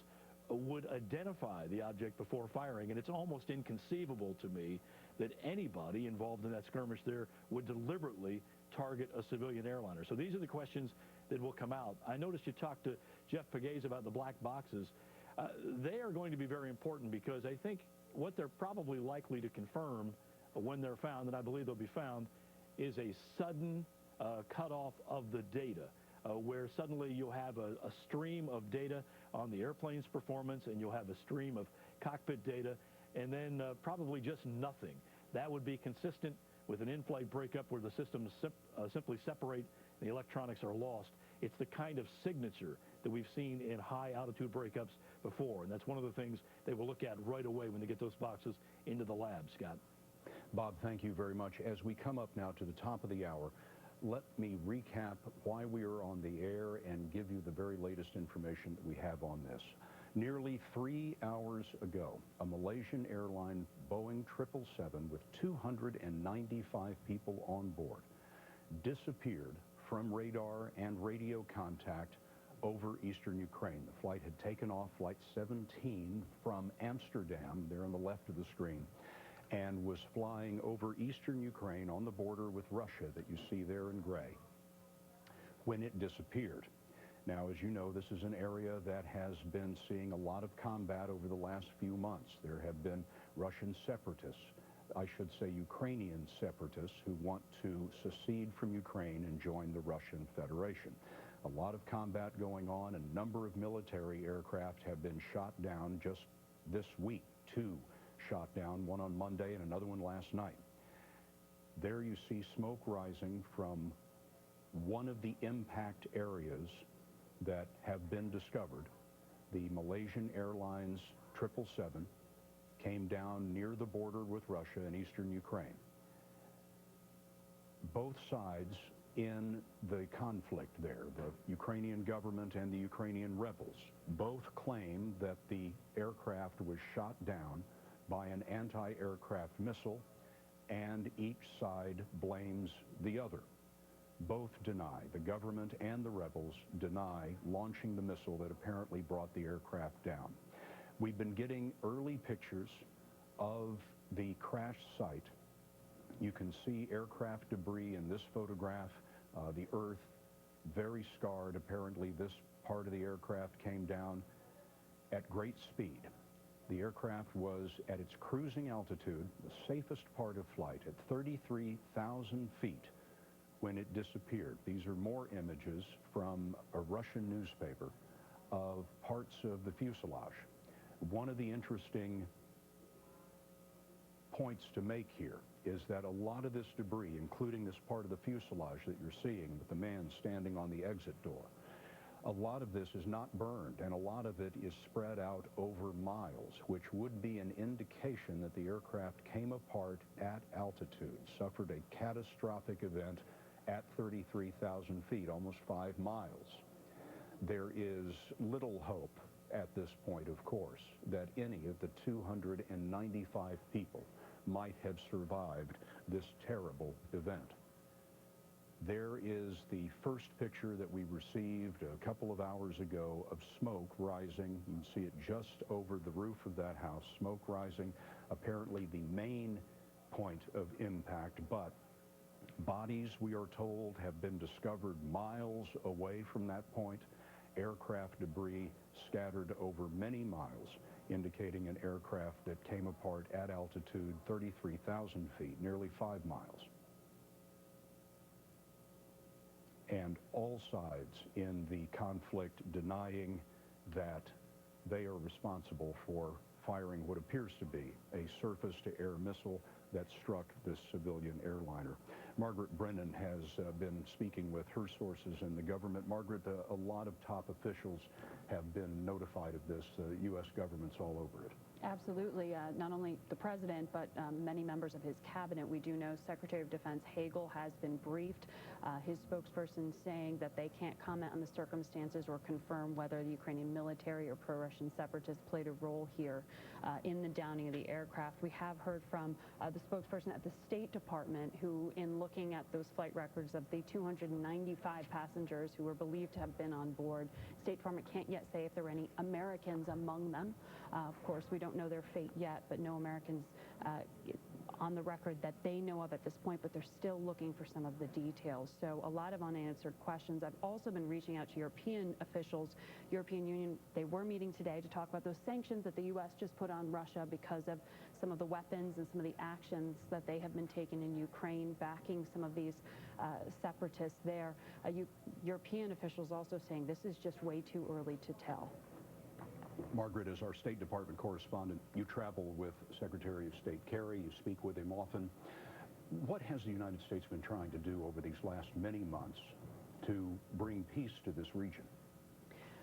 would identify the object before firing. And it's almost inconceivable to me that anybody involved in that skirmish there would deliberately target a civilian airliner. So these are the questions that will come out. I noticed you talked to Jeff Pegues about the black boxes. They are going to be very important because I think what they're probably likely to confirm when they're found, and I believe they'll be found, is a sudden cutoff of the data, where suddenly you'll have a stream of data on the airplane's performance, and you'll have a stream of cockpit data, and then probably just nothing. That would be consistent with an in-flight breakup where the systems simply separate and the electronics are lost. It's the kind of signature that we've seen in high-altitude breakups before, and that's one of the things they will look at right away when they get those boxes into the lab, Scott. Bob, thank you very much. As we come up now to the top of the hour, let me recap why we are on the air and give you the very latest information that we have on this. Nearly 3 hours ago, a Malaysian Airlines Boeing 777 with 295 people on board disappeared from radar and radio contact over eastern Ukraine. The flight had taken off, Flight 17, from Amsterdam, there on the left of the screen, and was flying over eastern Ukraine on the border with Russia that you see there in gray when it disappeared. Now, as you know, this is an area that has been seeing a lot of combat over the last few months. There have been Russian separatists, I should say Ukrainian separatists, who want to secede from Ukraine and join the Russian Federation. A lot of combat going on. A number of military aircraft have been shot down just this week. 2 shot down, one on Monday and another one last night. There you see smoke rising from one of the impact areas that have been discovered. The Malaysian Airlines 777 came down near the border with Russia in eastern Ukraine. Both sides in the conflict there, the Ukrainian government and the Ukrainian rebels, both claim that the aircraft was shot down by an anti-aircraft missile, and each side blames the other. Both deny, the government and the rebels deny launching the missile that apparently brought the aircraft down. We've been getting early pictures of the crash site. You can see aircraft debris in this photograph, the earth very scarred. Apparently this part of the aircraft came down at great speed. The aircraft was at its cruising altitude, the safest part of flight, at 33,000 feet when it disappeared. These are more images from a Russian newspaper of parts of the fuselage. One of the interesting points to make here is that a lot of this debris, including this part of the fuselage that you're seeing with the man standing on the exit door, a lot of this is not burned, and a lot of it is spread out over miles, which would be an indication that the aircraft came apart at altitude, suffered a catastrophic event at 33,000 feet, almost 5 miles. There is little hope at this point, of course, that any of the 295 people might have survived this terrible event. There is the first picture that we received a couple of hours ago of smoke rising. You can see it just over the roof of that house, smoke rising, apparently the main point of impact, but bodies, we are told, have been discovered miles away from that point. Aircraft debris scattered over many miles, indicating an aircraft that came apart at altitude 33,000 feet, nearly 5 miles. And all sides in the conflict denying that they are responsible for firing what appears to be a surface-to-air missile that struck this civilian airliner. Margaret Brennan has been speaking with her sources in the government. Margaret, a lot of top officials have been notified of this. U.S. government's all over it. Absolutely. Not only the president, but many members of his cabinet. We do know Secretary of Defense Hagel has been briefed. His spokesperson saying that they can't comment on the circumstances or confirm whether the Ukrainian military or pro-Russian separatists played a role here in the downing of the aircraft. We have heard from the spokesperson at the State Department, who, in looking at those flight records of the 295 passengers who were believed to have been on board, State Department can't yet say if there were any Americans among them. Of course, we don't know their fate yet, but no Americans on the record that they know of at this point, but they're still looking for some of the details. So a lot of unanswered questions. I've also been reaching out to European officials. European Union, they were meeting today to talk about those sanctions that the U.S. just put on Russia because of some of the weapons and some of the actions that they have been taking in Ukraine, backing some of these separatists there. European officials also saying this is just way too early to tell. Margaret, as our State Department correspondent, you travel with Secretary of State Kerry, you speak with him often. What has the United States been trying to do over these last many months to bring peace to this region?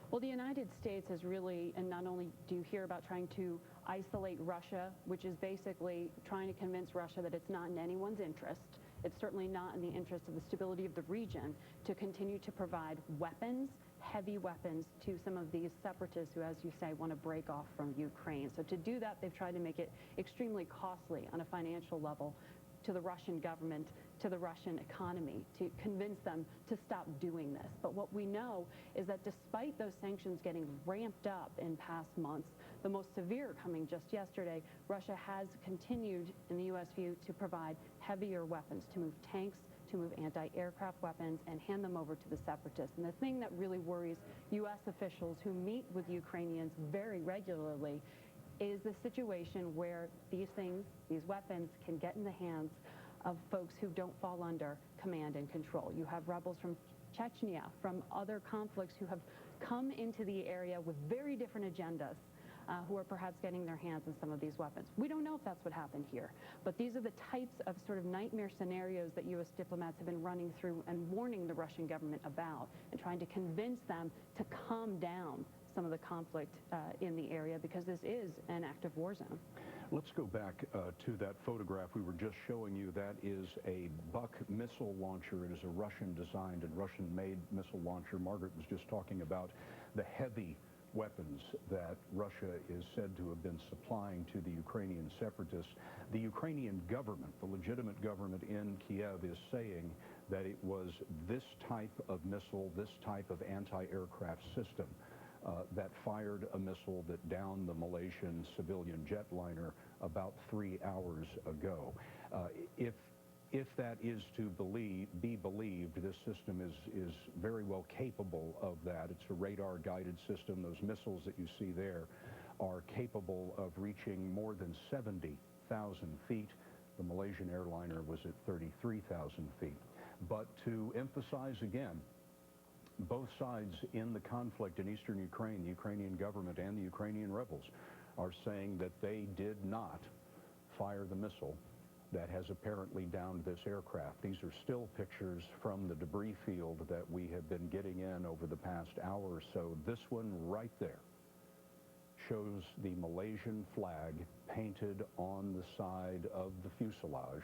Well, the United States has really, and not only do you hear about trying to isolate Russia, which is basically trying to convince Russia that it's not in anyone's interest, it's certainly not in the interest of the stability of the region, to continue to provide weapons, heavy weapons, to some of these separatists who, as you say, want to break off from Ukraine. So to do that, they've tried to make it extremely costly on a financial level to the Russian government, to the Russian economy, to convince them to stop doing this. But what we know is that despite those sanctions getting ramped up in past months, the most severe coming just yesterday, Russia has continued, in the U.S. view, to provide heavier weapons, to move tanks, to move anti-aircraft weapons and hand them over to the separatists. And the thing that really worries U.S. officials who meet with Ukrainians very regularly is the situation where these things, these weapons, can get in the hands of folks who don't fall under command and control. You have rebels from Chechnya, from other conflicts who have come into the area with very different agendas, who are perhaps getting their hands on some of these weapons. We don't know if that's what happened here, but these are the types of sort of nightmare scenarios that U.S. diplomats have been running through and warning the Russian government about and trying to convince them to calm down some of the conflict in the area, because this is an active war zone. Let's go back to that photograph we were just showing you. That is a Buck missile launcher. It is a Russian-designed and Russian-made missile launcher. Margaret was just talking about the heavy weapons that Russia is said to have been supplying to the Ukrainian separatists. The Ukrainian government, the legitimate government in Kiev, is saying that it was this type of missile, this type of anti-aircraft system that fired a missile that downed the Malaysian civilian jetliner about 3 hours ago. If that is to be believed, this system is very well capable of that. It's a radar-guided system. Those missiles that you see there are capable of reaching more than 70,000 feet. The Malaysian airliner was at 33,000 feet. But to emphasize again, both sides in the conflict in eastern Ukraine, the Ukrainian government and the Ukrainian rebels, are saying that they did not fire the missile that has apparently downed this aircraft. These are still pictures from the debris field that we have been getting in over the past hour or so. This one right there shows the Malaysian flag painted on the side of the fuselage.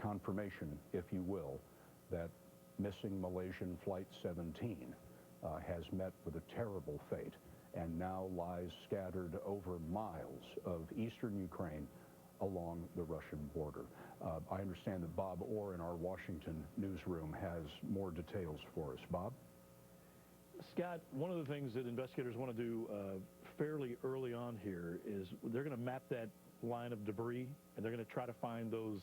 Confirmation, if you will, that missing Malaysian Flight 17 has met with a terrible fate and now lies scattered over miles of eastern Ukraine along the Russian border. I understand that Bob Orr in our Washington newsroom has more details for us. Bob? Scott, one of the things that investigators want to do fairly early on here is they're going to map that line of debris, and they're going to try to find those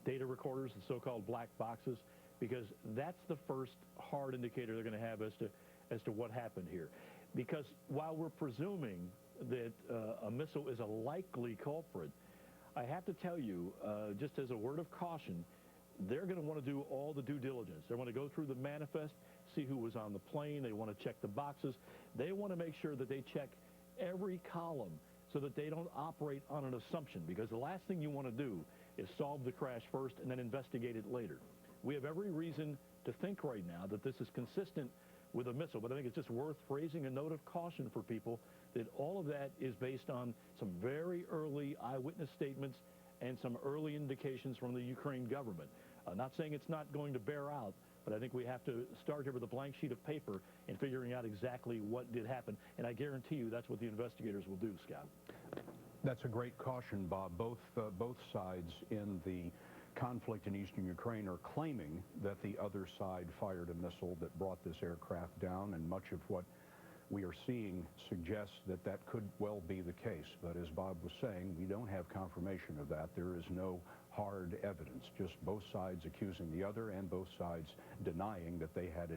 data recorders, the so-called black boxes, because that's the first hard indicator they're going to have as to what happened here. Because while we're presuming that a missile is a likely culprit, I have to tell you, just as a word of caution, they're going to want to do all the due diligence. They want to go through the manifest, see who was on the plane. They want to check the boxes. They want to make sure that they check every column so that they don't operate on an assumption, because the last thing you want to do is solve the crash first and then investigate it later. We have every reason to think right now that this is consistent with a missile, but I think it's just worth raising a note of caution for people that all of that is based on some very early eyewitness statements and some early indications from the Ukraine government. Not saying it's not going to bear out, but I think we have to start here with a blank sheet of paper and figuring out exactly what did happen. And I guarantee you that's what the investigators will do, Scott. That's a great caution, Bob. Both sides in the conflict in eastern Ukraine are claiming that the other side fired a missile that brought this aircraft down, and much of what we are seeing suggests that that could well be the case. But as Bob was saying, we don't have confirmation of that. There is no hard evidence, just both sides accusing the other and both sides denying that they had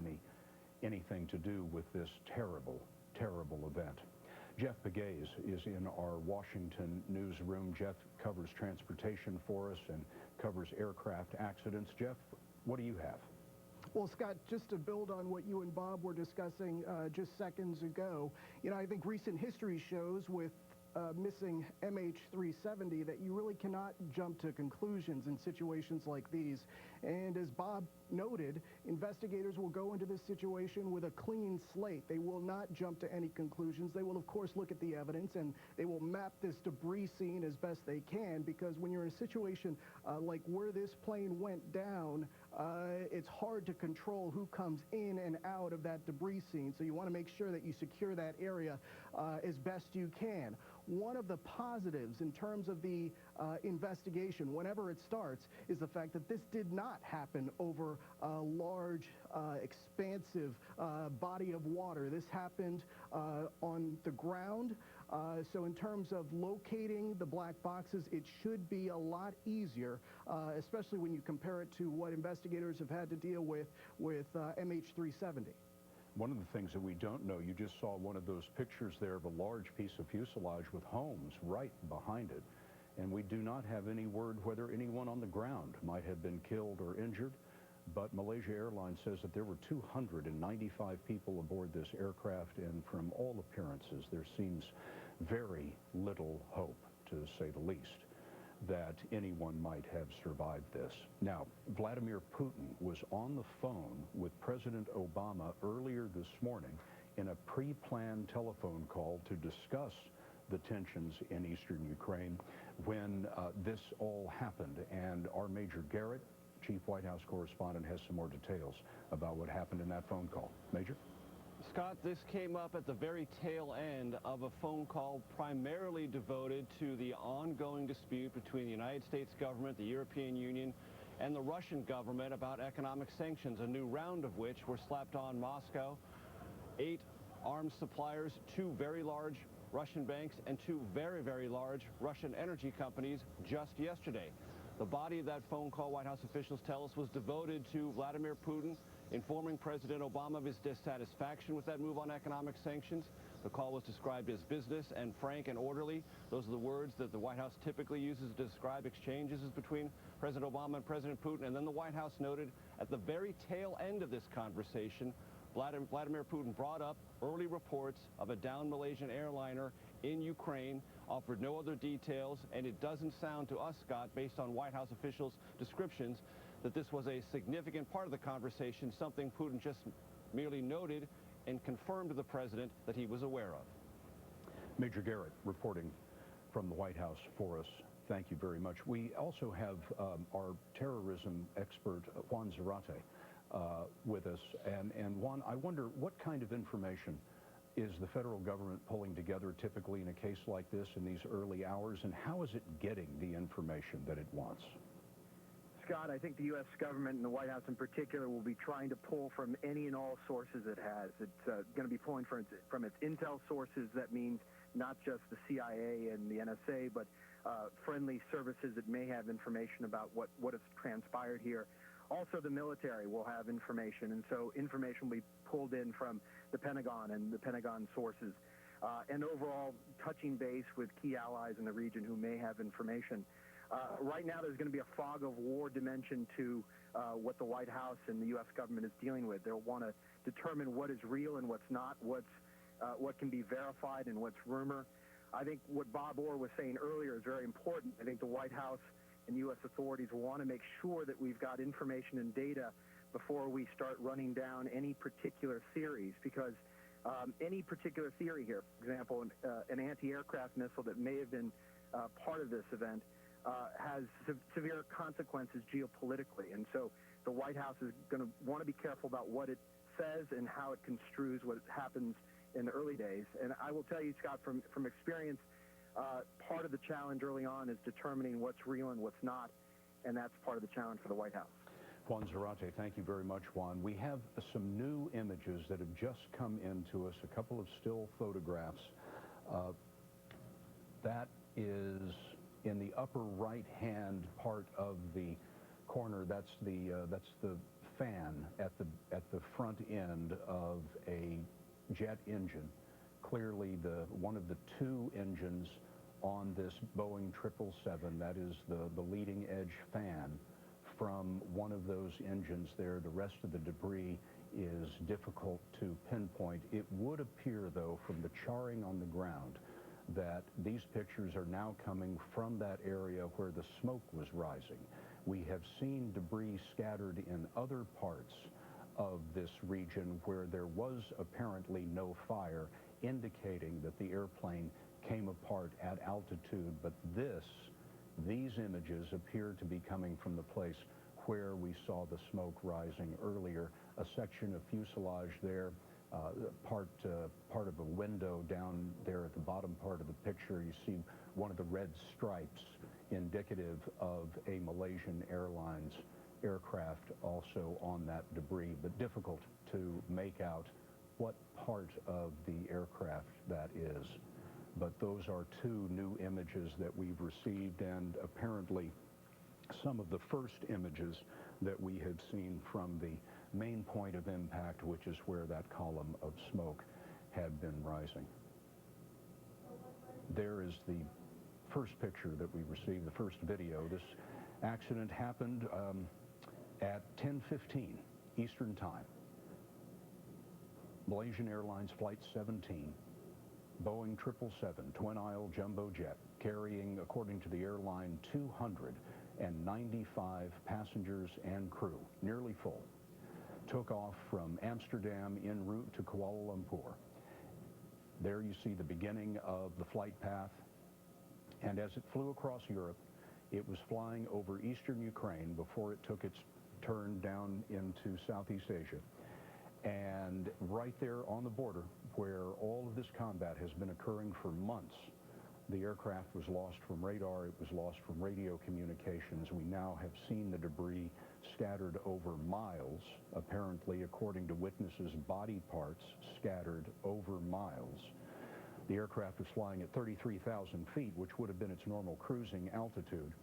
anything to do with this terrible, terrible event. Jeff Pegues is in our Washington newsroom. Jeff covers transportation for us and covers aircraft accidents. Jeff, what do you have? Well, Scott, just to build on what you and Bob were discussing just seconds ago, I think recent history shows with missing MH17 that you really cannot jump to conclusions in situations like these. And as Bob noted, investigators will go into this situation with a clean slate. They will not jump to any conclusions. They will, of course, look at the evidence, and they will map this debris scene as best they can, because when you're in a situation like where this plane went down, it's hard to control who comes in and out of that debris scene. So you want to make sure that you secure that area as best you can. One of the positives in terms of the investigation, whenever it starts, is the fact that this did not happen over a large, expansive body of water. This happened on the ground So in terms of locating the black boxes, it should be a lot easier, especially when you compare it to what investigators have had to deal with MH17. One of the things that we don't know, you just saw one of those pictures there of a large piece of fuselage with homes right behind it. And we do not have any word whether anyone on the ground might have been killed or injured. But Malaysia Airlines says that there were 295 people aboard this aircraft, and from all appearances, there seems very little hope, to say the least, that anyone might have survived this. Now, Vladimir Putin was on the phone with President Obama earlier this morning in a pre-planned telephone call to discuss the tensions in eastern Ukraine when this all happened. And our Major Garrett, Chief White House correspondent, has some more details about what happened in that phone call. Major? Scott, this came up at the very tail end of a phone call primarily devoted to the ongoing dispute between the United States government, the European Union, and the Russian government about economic sanctions, a new round of which were slapped on Moscow. 8 arms suppliers, 2 very large Russian banks, and 2 very, very large Russian energy companies just yesterday. The body of that phone call, White House officials tell us, was devoted to Vladimir Putin informing President Obama of his dissatisfaction with that move on economic sanctions. The call was described as business and frank and orderly. Those are the words that the White House typically uses to describe exchanges between President Obama and President Putin. And then the White House noted at the very tail end of this conversation, Vladimir Putin brought up early reports of a downed Malaysian airliner in Ukraine, offered no other details, and it doesn't sound to us, Scott, based on White House officials' descriptions, that this was a significant part of the conversation, something Putin just merely noted and confirmed to the president that he was aware of. Major Garrett reporting from the White House for us. Thank you very much. We also have our terrorism expert, Juan Zarate, with us. And Juan, I wonder what kind of information is the federal government pulling together typically in a case like this in these early hours, and how is it getting the information that it wants? Scott, I think the U.S. government and the White House in particular will be trying to pull from any and all sources it has. It's going to be pulling from its intel sources. That means not just the CIA and the NSA, but friendly services that may have information about what has transpired here. Also, the military will have information, and so information will be pulled in from the Pentagon and the Pentagon sources, and overall touching base with key allies in the region who may have information. Right now, there's going to be a fog of war dimension to what the White House and the U.S. government is dealing with. They'll want to determine what is real and what's not, what can be verified and what's rumor. I think what Bob Orr was saying earlier is very important. I think the White House and U.S. authorities will want to make sure that we've got information and data before we start running down any particular theories, because any particular theory here, for example, an anti-aircraft missile that may have been part of this event, has severe consequences geopolitically. And so the White House is going to want to be careful about what it says and how it construes what happens in the early days. And I will tell you, Scott, from experience, part of the challenge early on is determining what's real and what's not, and that's part of the challenge for the White House. Juan Zarate, thank you very much, Juan. We have some new images that have just come into us, a couple of still photographs. That is in the upper right-hand part of the corner. That's the fan at the front end of a jet engine. Clearly, one of the 2 engines on this Boeing 777. That is the leading edge fan from one of those engines there. The rest of the debris is difficult to pinpoint. It would appear, though, from the charring on the ground, that these pictures are now coming from that area where the smoke was rising. We have seen debris scattered in other parts of this region where there was apparently no fire, indicating that the airplane came apart at altitude. But these images appear to be coming from the place where we saw the smoke rising earlier. A section of fuselage there, part of a window down there at the bottom part of the picture. You see one of the red stripes indicative of a Malaysian Airlines aircraft also on that debris, but difficult to make out what part of the aircraft that is. but those are two new images that we've received, and apparently some of the first images that we have seen from the main point of impact, which is where that column of smoke had been rising. There is the first picture that we received, the first video. This accident happened at 10:15 Eastern Time. Malaysian Airlines Flight 17, Boeing 777 twin-aisle jumbo jet, carrying, according to the airline, 295 passengers and crew, nearly full, took off from Amsterdam en route to Kuala Lumpur. There you see the beginning of the flight path, and as it flew across Europe, it was flying over eastern Ukraine before it took its turn down into Southeast Asia. And right there on the border, where all of this combat has been occurring for months, the aircraft was lost from radar, it was lost from radio communications. We now have seen the debris scattered over miles, apparently, according to witnesses, body parts scattered over miles. The aircraft was flying at 33,000 feet, which would have been its normal cruising altitude.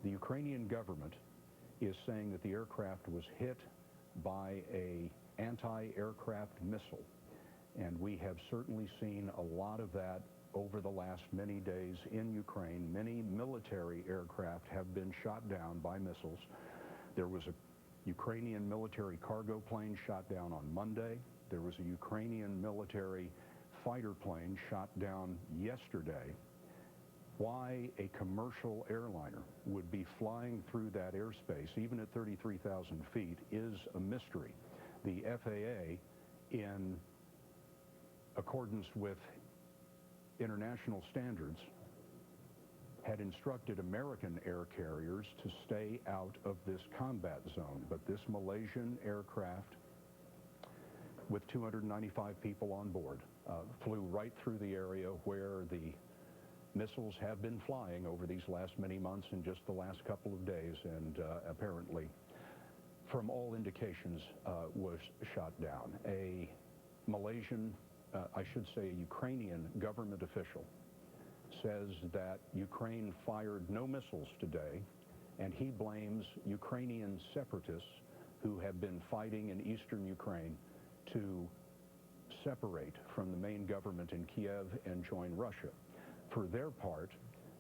The Ukrainian government is saying that the aircraft was hit by an anti-aircraft missile, and we have certainly seen a lot of that over the last many days in Ukraine. Many military aircraft have been shot down by missiles. There was a Ukrainian military cargo plane shot down on Monday. There was a Ukrainian military fighter plane shot down yesterday. Why a commercial airliner would be flying through that airspace, even at 33,000 feet, is a mystery. The FAA, in accordance with international standards, had instructed American air carriers to stay out of this combat zone. But this Malaysian aircraft, with 295 people on board, flew right through the area where the missiles have been flying over these last many months and just the last couple of days, and apparently, from all indications, was shot down. A Malaysian, I should say a Ukrainian government official says that Ukraine fired no missiles today, and he blames Ukrainian separatists who have been fighting in eastern Ukraine to separate from the main government in Kiev and join Russia. For their part,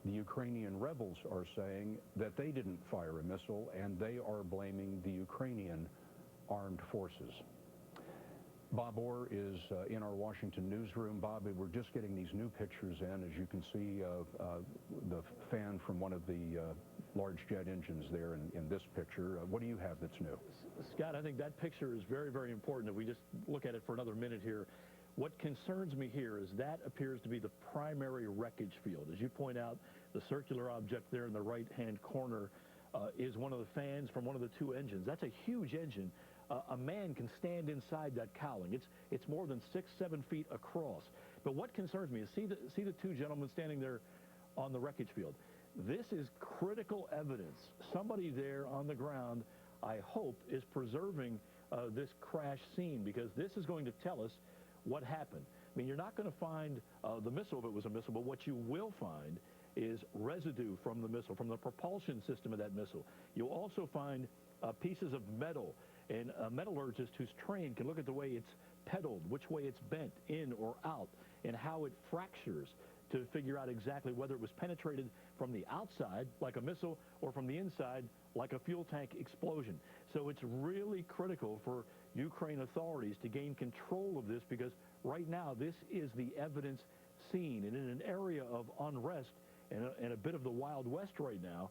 the Ukrainian rebels are saying that they didn't fire a missile, and they are blaming the Ukrainian armed forces. Bob Orr is in our Washington newsroom. Bob, we're just getting these new pictures in. As you can see, the fan from one of the large jet engines there in this picture. What do you have that's new? Scott, I think that picture is very, very important. If we just look at it for another minute here, what concerns me here is that appears to be the primary wreckage field. As you point out, the circular object there in the right-hand corner is one of the fans from one of the two engines. That's a huge engine. A man can stand inside that cowling. It's more than 6-7 feet across. But what concerns me is see the two gentlemen standing there on the wreckage field. This is critical evidence. Somebody there on the ground, I hope, is preserving this crash scene, because this is going to tell us what happened. I mean, you're not going to find the missile if it was a missile, but what you will find is residue from the missile, from the propulsion system of that missile. You'll also find pieces of metal, and a metallurgist who's trained can look at the way it's pedaled, which way it's bent in or out, and how it fractures to figure out exactly whether it was penetrated from the outside, like a missile, or from the inside, like a fuel tank explosion. So it's really critical for Ukraine authorities to gain control of this, because right now this is the evidence scene, and in an area of unrest and a bit of the Wild West right now,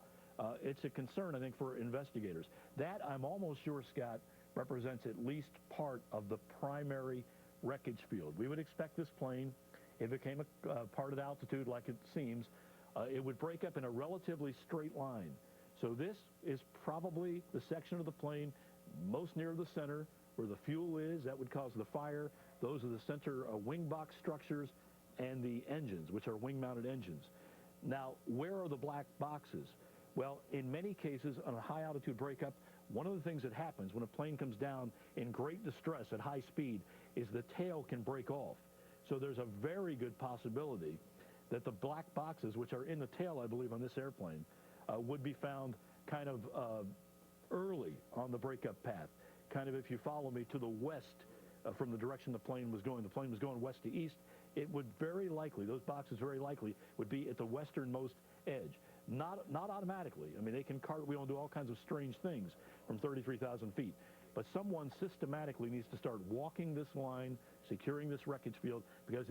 it's a concern, I think, for investigators. That, I'm almost sure, Scott, represents at least part of the primary wreckage field. We would expect this plane, if it came a part of the altitude like it seems, it would break up in a relatively straight line. So this is probably the section of the plane most near the center where the fuel is. That would cause the fire. Those are the center wing box structures and the engines, which are wing-mounted engines. Now, where are the black boxes? Well, in many cases, on a high-altitude breakup, one of the things that happens when a plane comes down in great distress at high speed is the tail can break off. So there's a very good possibility that the black boxes, which are in the tail, I believe, on this airplane, would be found kind of early on the breakup path. Kind of, if you follow me, to the west from the direction the plane was going west to east. It would very likely, those boxes very likely, would be at the westernmost edge. Not automatically. I mean, they can cartwheel and do all kinds of strange things from 33,000 feet. But someone systematically needs to start walking this line, securing this wreckage field, because